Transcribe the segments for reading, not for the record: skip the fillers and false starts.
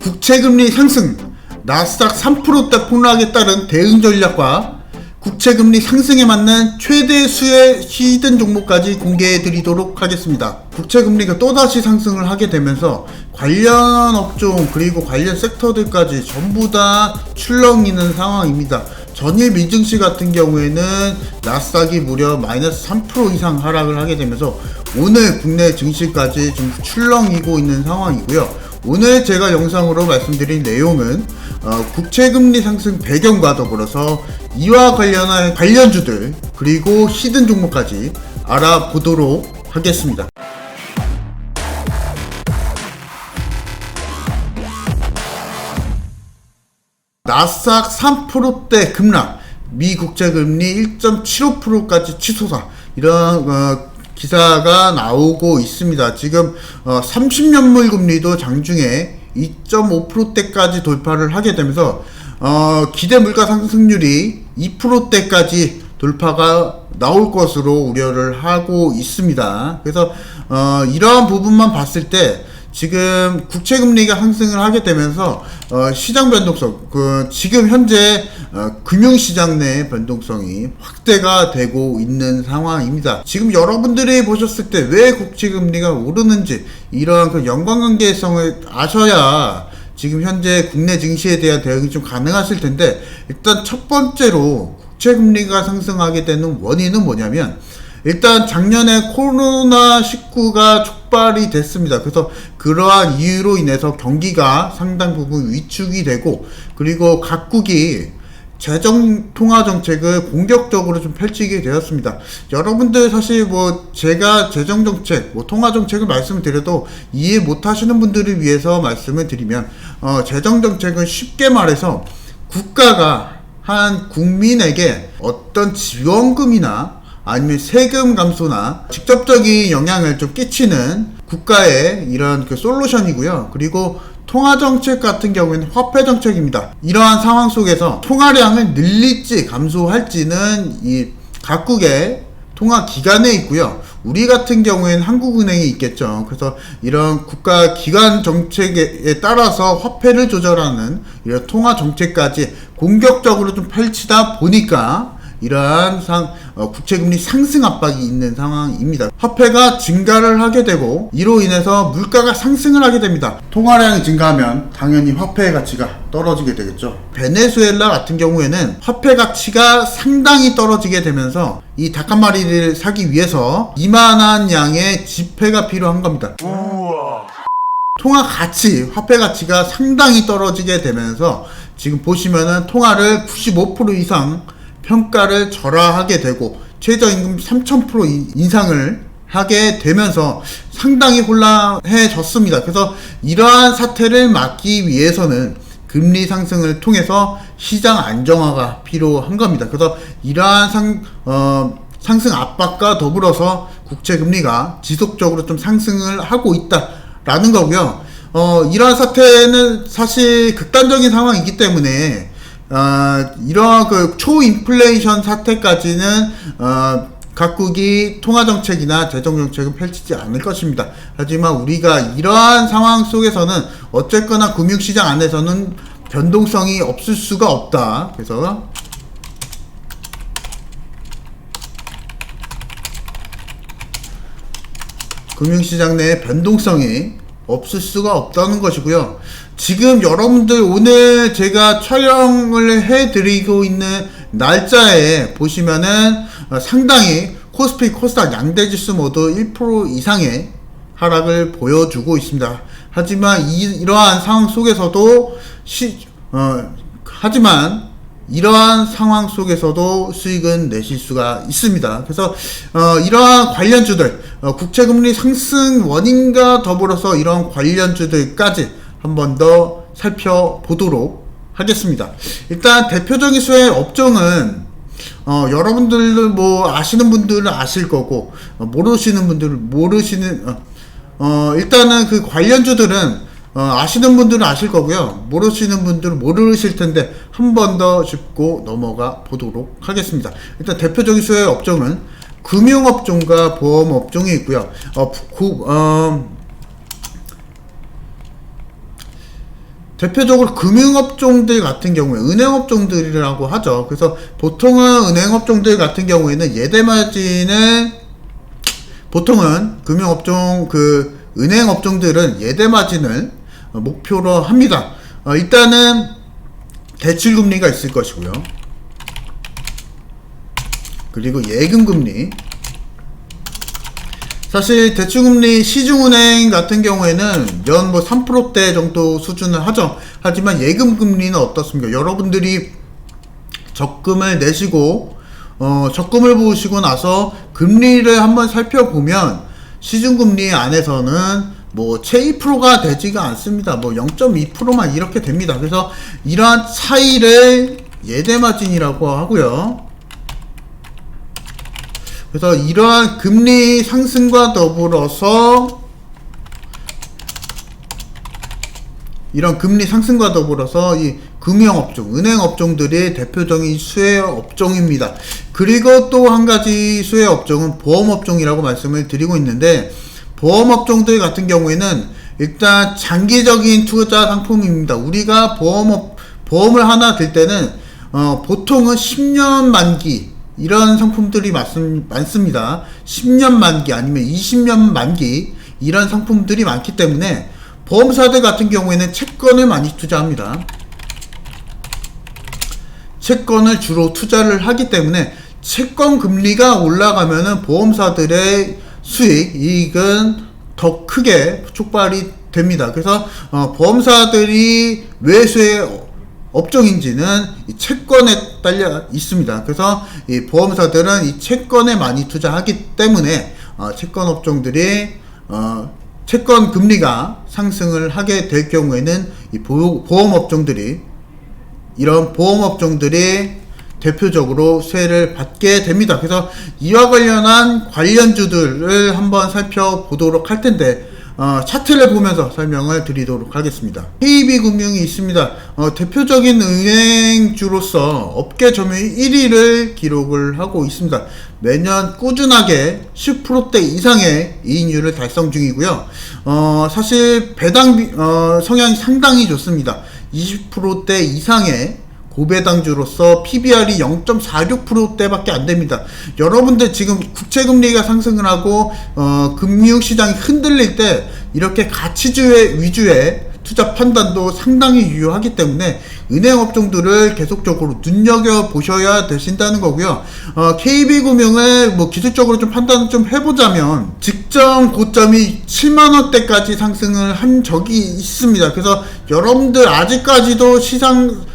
국채금리 상승, 나스닥 3%대 폭락에 따른 대응 전략과 국채금리 상승에 맞는 최대 수의 히든 종목까지 공개해 드리도록 하겠습니다. 국채금리가 또다시 상승을 하게 되면서 관련 업종 그리고 관련 섹터들까지 전부 다 출렁이는 상황입니다. 전일 미증시 같은 경우에는 나스닥이 무려 마이너스 3% 이상 하락을 하게 되면서 오늘 국내 증시까지 좀 출렁이고 있는 상황이고요. 오늘 제가 영상으로 말씀드린 내용은 국채금리 상승 배경과 더불어서 이와 관련한 관련주들 그리고 히든 종목까지 알아보도록 하겠습니다. 나스닥 3%대 급락, 미 국채금리 1.75%까지 치솟아, 이런 기사가 나오고 있습니다. 지금 30년물 금리도 장중에 2.5%대까지 돌파를 하게 되면서 기대 물가 상승률이 2%대까지 돌파가 나올 것으로 우려를 하고 있습니다. 그래서 이러한 부분만 봤을 때 지금 국채금리가 상승을 하게 되면서 시장 변동성, 지금 현재 금융시장 내 변동성이 확대가 되고 있는 상황입니다. 지금 여러분들이 보셨을 때 왜 국채금리가 오르는지 이러한 그 연관관계성을 아셔야 지금 현재 국내 증시에 대한 대응이 좀 가능하실 텐데, 일단 첫 번째로 국채금리가 상승하게 되는 원인은 뭐냐면, 일단 작년에 코로나19가 촉발이 됐습니다. 그래서 그러한 이유로 인해서 경기가 상당 부분 위축이 되고, 그리고 각국이 통화 정책을 공격적으로 좀 펼치게 되었습니다. 여러분들 사실 제가 재정 정책, 통화 정책을 말씀을 드려도 이해 못 하시는 분들을 위해서 말씀을 드리면, 재정 정책은 쉽게 말해서 국가가 한 국민에게 어떤 지원금이나 아니면 세금 감소나 직접적인 영향을 좀 끼치는 국가의 이런 솔루션이고요. 그리고 통화정책 같은 경우에는 화폐정책입니다. 이러한 상황 속에서 통화량을 늘릴지 감소할지는 이 각국의 통화기관에 있고요. 우리 같은 경우에는 한국은행이 있겠죠. 그래서 이런 국가 기관 정책에 따라서 화폐를 조절하는 이런 통화정책까지 공격적으로 좀 펼치다 보니까 이러한 국채금리 상승 압박이 있는 상황입니다. 화폐가 증가를 하게 되고 이로 인해서 물가가 상승을 하게 됩니다. 통화량이 증가하면 당연히 화폐의 가치가 떨어지게 되겠죠. 베네수엘라 같은 경우에는 화폐 가치가 상당히 떨어지게 되면서 이 닭 한 마리를 사기 위해서 이만한 양의 지폐가 필요한 겁니다. 통화 가치, 화폐 가치가 상당히 떨어지게 되면서 지금 보시면은 통화를 95% 이상 평가를 절하하게 되고 최저임금 3000% 인상을 하게 되면서 상당히 혼란해졌습니다. 그래서 이러한 사태를 막기 위해서는 금리 상승을 통해서 시장 안정화가 필요한 겁니다. 그래서 이러한 상승 압박과 더불어서 국채금리가 지속적으로 좀 상승을 하고 있다라는 거고요. 이러한 사태는 사실 극단적인 상황이기 때문에 이러한 초인플레이션 사태까지는 각국이 통화정책이나 재정정책은 펼치지 않을 것입니다. 하지만 우리가 이러한 상황 속에서는 어쨌거나 금융시장 안에서는 변동성이 없을 수가 없다. 그래서 금융시장 내에 변동성이 없을 수가 없다는 것이고요. 지금 여러분들 오늘 제가 촬영을 해드리고 있는 날짜에 보시면은 상당히 코스피, 코스닥 양대지수 모두 1% 이상의 하락을 보여주고 있습니다. 하지만 이러한 상황 속에서도 이러한 상황 속에서도 수익은 내실 수가 있습니다. 그래서 이러한 관련주들, 국채금리 상승 원인과 더불어서 이러한 관련주들까지 한 번 더 살펴보도록 하겠습니다. 일단 대표적인 수의 업종은 여러분들 아시는 분들은 아실 거고 모르시는 분들은 일단은 그 관련주들은 아시는 분들은 아실 거고요. 모르시는 분들은 모르실 텐데 한 번 더 짚고 넘어가 보도록 하겠습니다. 일단 대표적인 수의 업종은 금융업종과 보험업종이 있고요. 대표적으로 금융업종들 같은 경우에 은행업종들이라고 하죠. 그래서 보통은 은행업종들 같은 경우에는 예대마진을 보통은 금융업종 은행업종들은 예대마진을 목표로 합니다. 일단은 대출금리가 있을 것이고요. 그리고 예금금리. 사실 대출금리 시중은행 같은 경우에는 연 3%대 정도 수준을 하죠. 하지만 예금금리는 어떻습니까? 여러분들이 적금을 내시고 적금을 보시고 나서 금리를 한번 살펴보면 시중금리 안에서는 채 2%가 되지가 않습니다. 0.2%만 이렇게 됩니다. 그래서 이러한 차이를 예대마진이라고 하고요. 그래서 이러한 금리 상승과 더불어서 이 금융업종, 은행업종들이 대표적인 수혜업종입니다. 그리고 또 한 가지 수혜업종은 보험업종이라고 말씀을 드리고 있는데, 보험업종들 같은 경우에는 일단 장기적인 투자 상품입니다. 우리가 보험을 하나 들 때는 보통은 10년 만기 이런 상품들이 많습니다. 10년 만기 아니면 20년 만기 이런 상품들이 많기 때문에 보험사들 같은 경우에는 채권을 많이 투자합니다. 채권을 주로 투자를 하기 때문에 채권 금리가 올라가면은 보험사들의 수익, 이익은 더 크게 촉발이 됩니다. 그래서 보험사들이 외수의 업종인지는 이 채권에 딸려 있습니다. 그래서 이 보험사들은 이 채권에 많이 투자하기 때문에 채권 업종들이 채권 금리가 상승을 하게 될 경우에는 이 이런 보험업종들이 대표적으로 수혜를 받게 됩니다. 그래서 이와 관련한 관련주들을 한번 살펴보도록 할 텐데, 차트를 보면서 설명을 드리도록 하겠습니다. KB금융이 있습니다. 대표적인 은행주로서 업계 점유율 1위를 기록을 하고 있습니다. 매년 꾸준하게 10%대 이상의 이익률을 달성 중이고요. 사실 배당 성향이 상당히 좋습니다. 20%대 이상의 고배당주로서 PBR이 0.46%대밖에 안 됩니다. 여러분들 지금 국채금리가 상승을 하고 금융시장이 흔들릴 때 이렇게 가치주 위주의 투자 판단도 상당히 유효하기 때문에 은행업종들을 계속적으로 눈여겨보셔야 되신다는 거고요. KB금융을 기술적으로 좀 판단을 좀 해보자면 직전 고점이 7만원대까지 상승을 한 적이 있습니다. 그래서 여러분들 아직까지도 시장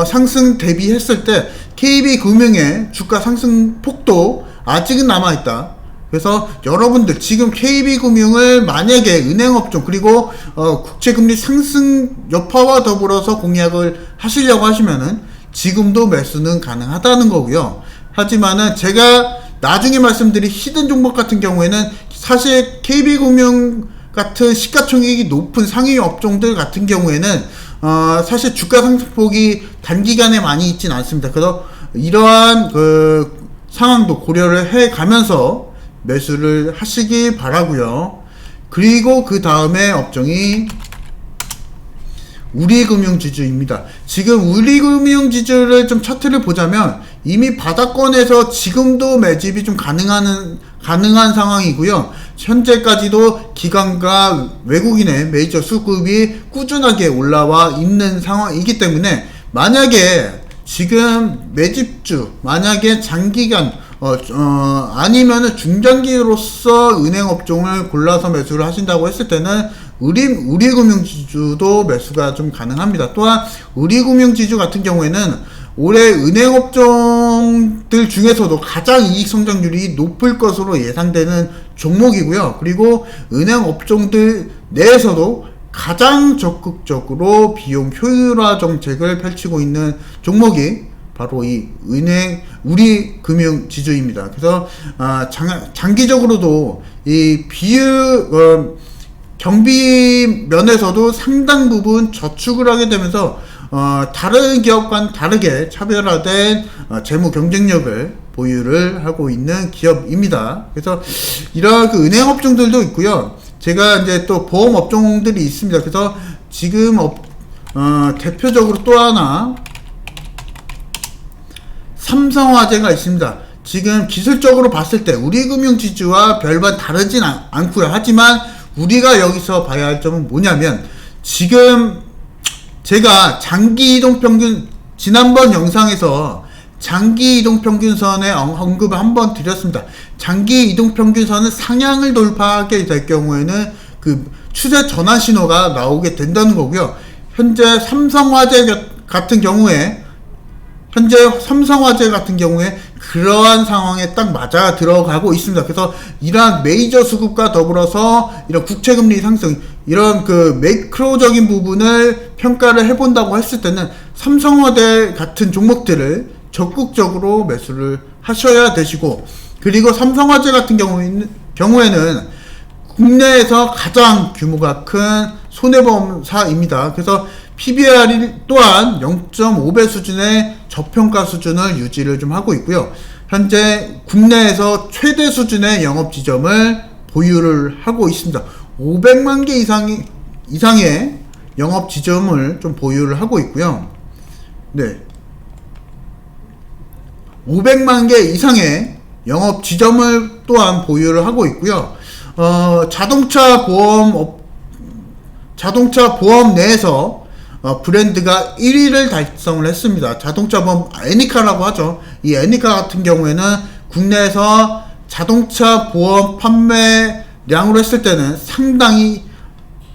상승 대비했을 때 KB금융의 주가 상승 폭도 아직은 남아있다. 그래서 여러분들 지금 KB금융을 만약에 은행업종 그리고 국채금리 상승 여파와 더불어서 공략을 하시려고 하시면은 지금도 매수는 가능하다는 거고요. 하지만은 제가 나중에 말씀드릴 히든 종목 같은 경우에는 사실 KB금융 같은 시가총액이 높은 상위 업종들 같은 경우에는 사실 주가 상승폭이 단기간에 많이 있진 않습니다. 그래서 이러한 상황도 고려를 해 가면서 매수를 하시기 바라고요. 그리고 그 다음에 업종이 우리금융지주입니다. 지금 우리금융지주를 좀 차트를 보자면 이미 바닥권에서 지금도 매집이 좀 가능한 상황이고요. 현재까지도 기관과 외국인의 메이저 수급이 꾸준하게 올라와 있는 상황이기 때문에 만약에 지금 매집주, 만약에 장기간 아니면은 중장기로서 은행업종을 골라서 매수를 하신다고 했을 때는 우리금융지주도 매수가 좀 가능합니다. 또한 우리금융지주 같은 경우에는 올해 은행업종들 중에서도 가장 이익 성장률이 높을 것으로 예상되는 종목이고요. 그리고 은행업종들 내에서도 가장 적극적으로 비용 효율화 정책을 펼치고 있는 종목이 바로 이 우리금융지주입니다. 그래서 장기적으로도 이 경비 면에서도 상당 부분 저축을 하게 되면서 다른 기업과는 다르게 차별화된 재무 경쟁력을 보유를 하고 있는 기업입니다. 그래서 이런 은행 업종들도 있고요. 제가 이제 또 보험 업종들이 있습니다. 그래서 지금 대표적으로 또 하나 삼성화재가 있습니다. 지금 기술적으로 봤을 때 우리금융지주와 별반 다르진 않고요. 하지만 우리가 여기서 봐야 할 점은 뭐냐면, 지금 제가 장기이동평균, 지난번 영상에서 장기이동평균선의 언급을 한번 드렸습니다. 장기이동평균선은 상향을 돌파하게 될 경우에는 그 추세 전환 신호가 나오게 된다는 거고요. 현재 삼성화재 같은 경우에 그러한 상황에 딱 맞아 들어가고 있습니다. 그래서 이러한 메이저 수급과 더불어서 이런 국채금리 상승, 이런 그 매크로적인 부분을 평가를 해본다고 했을 때는 삼성화재 같은 종목들을 적극적으로 매수를 하셔야 되시고, 그리고 삼성화재 같은 경우에는 국내에서 가장 규모가 큰 손해보험사입니다. 그래서 PBR이 또한 0.5배 수준의 저평가 수준을 유지를 좀 하고 있고요. 현재 국내에서 최대 수준의 영업 지점을 보유를 하고 있습니다. 500만 개 이상의 영업 지점을 좀 보유를 하고 있고요. 네. 500만 개 이상의 영업 지점을 또한 보유를 하고 있고요. 자동차 보험 내에서 브랜드가 1위를 달성을 했습니다. 자동차 보험 애니카라고 하죠. 이 애니카 같은 경우에는 국내에서 자동차 보험 판매량으로 했을 때는 상당히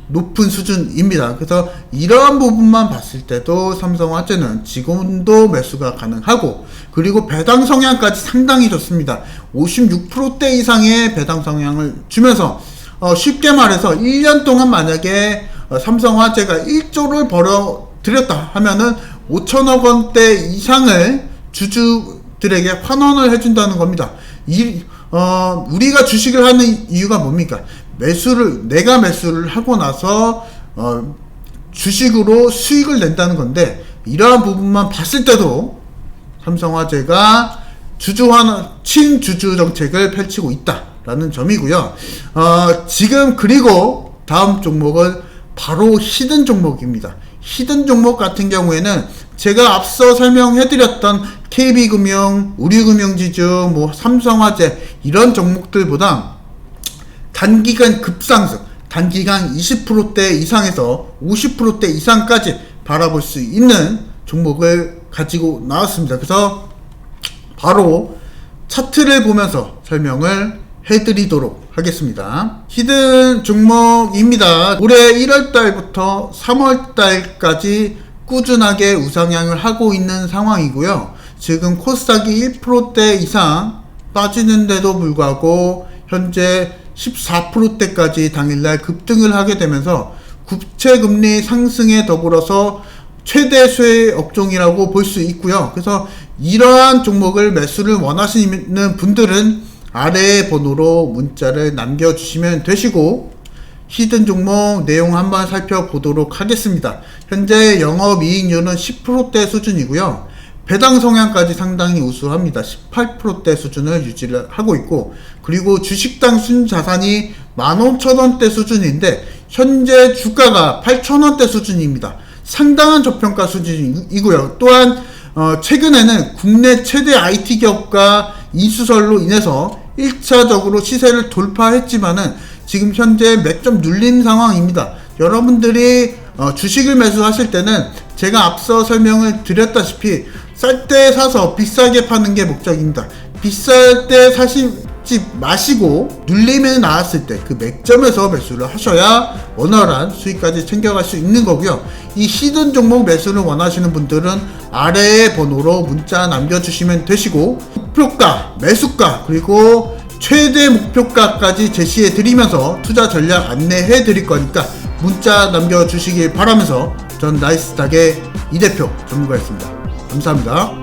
높은 수준입니다. 그래서 이러한 부분만 봤을 때도 삼성화재는 지금도 매수가 가능하고, 그리고 배당 성향까지 상당히 좋습니다. 56%대 이상의 배당 성향을 주면서 쉽게 말해서 1년 동안 만약에 삼성화재가 1조를 벌어들였다 하면은 5천억 원대 이상을 주주들에게 환원을 해준다는 겁니다. 우리가 주식을 하는 이유가 뭡니까? 내가 매수를 하고 나서 주식으로 수익을 낸다는 건데, 이러한 부분만 봤을 때도 삼성화재가 친주주 정책을 펼치고 있다라는 점이고요. 지금 그리고 다음 종목은 바로 히든 종목입니다. 히든 종목 같은 경우에는 제가 앞서 설명해드렸던 KB금융, 우리금융지주, 삼성화재 이런 종목들보다 단기간 급상승, 단기간 20%대 이상에서 50%대 이상까지 바라볼 수 있는 종목을 가지고 나왔습니다. 그래서 바로 차트를 보면서 설명을 해드리도록 하겠습니다. 히든 종목입니다. 올해 1월달부터 3월달까지 꾸준하게 우상향을 하고 있는 상황이고요. 지금 코스닥이 1%대 이상 빠지는데도 불구하고 현재 14%대까지 당일날 급등을 하게 되면서 국채금리 상승에 더불어서 최대 수혜 업종이라고 볼 수 있고요. 그래서 이러한 종목을 매수를 원하시는 분들은 아래의 번호로 문자를 남겨주시면 되시고, 히든 종목 내용 한번 살펴보도록 하겠습니다. 현재 영업이익률은 10%대 수준이고요. 배당 성향까지 상당히 우수합니다. 18%대 수준을 유지를 하고 있고, 그리고 주식당 순자산이 15,000원대 수준인데 현재 주가가 8,000원대 수준입니다. 상당한 저평가 수준이고요. 또한 최근에는 국내 최대 IT 기업과 인수설로 인해서 1차적으로 시세를 돌파했지만은 지금 현재 맥점 눌린 상황입니다. 여러분들이 주식을 매수하실 때는 제가 앞서 설명을 드렸다시피 쌀 때 사서 비싸게 파는 게 목적입니다. 비쌀 때 사시지 마시고 눌림이 나왔을 때 그 맥점에서 매수를 하셔야 원활한 수익까지 챙겨갈 수 있는 거고요. 이 히든 종목 매수를 원하시는 분들은 아래의 번호로 문자 남겨주시면 되시고, 목표가, 매수가, 그리고 최대 목표가까지 제시해 드리면서 투자 전략 안내해 드릴 거니까 문자 남겨주시길 바라면서 전 나이스닥의 이대표 전문가였습니다. 감사합니다.